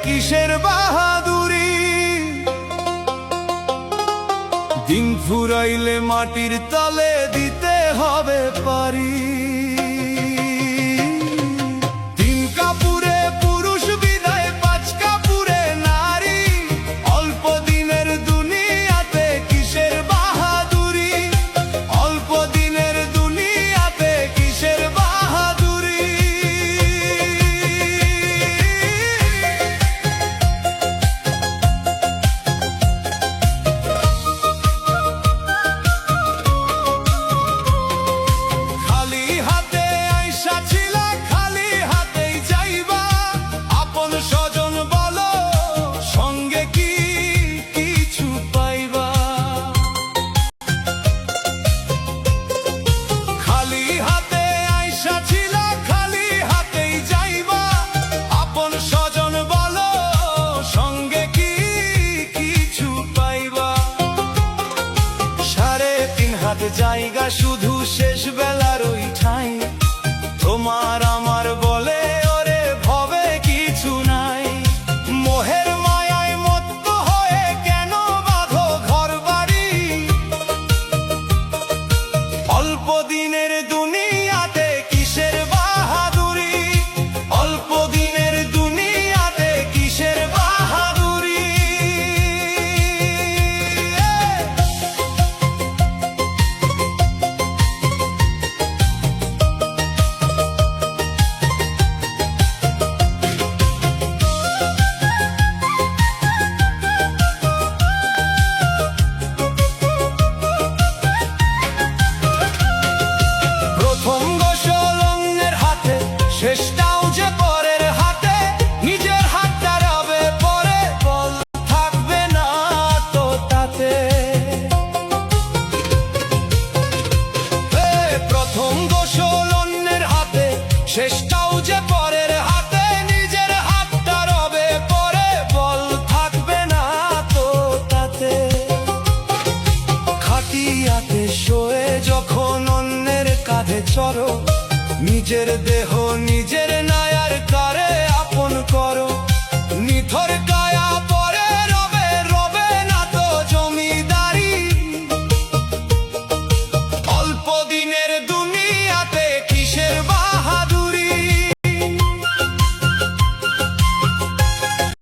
কিসের বাহাদুরি। দিন ফুরাইলে মাটির তলে দিতে হবে পারি। তিন কাপুরে পুরুষ বিদায়, পাঁচ কাপুরে নারী। অল্প দিনের দুনিয়াতে কিসের বাহাদুরি, অল্প দিনের দুনিয়াতে কিসের বাহাদুরি। খালি হাতে আইসা ছিলা, খালি হাতেই যাইবা। আপন স্বজন বলো, সঙ্গে কি কিছু পাইবা। খালি হাতে আইসা ছিলা, খালি হাতেই যাইবা। আপন স্বজন বলো, সঙ্গে কি কিছু পাইবা। 3.5 হাত জায়গা শুধু শেষ বেলার ওই ঠাই। তোমার আমার বলে ওরে ভবে কিছু নাই। মোহের মায়ায় মত্ত হয়ে কেন বাঁধো ঘর বাড়ি। অল্প দিনের দুনিয়াতে কিসের বাহাদুরি, অল্প দিনের দুনিয়াতে কিসের বাহাদুরি। প্রথম গোসল অন্যের হাতে, শেষটাও যে পরের হাতে। নিজের হাতটা রবে পরে, বল থাকবে না তো তাতে। প্রথম গোসল অন্যের হাতে, শেষটাও যে পরের হাতে। নিজের হাতটা রবে পরে, বল থাকবে না তো তাতে। খাটিয়াতে শোয়ে যখন অন্যের কাঁধে চড়ো, নিজের দেহ নিজের নায়ার কারে আপন করো। নিথর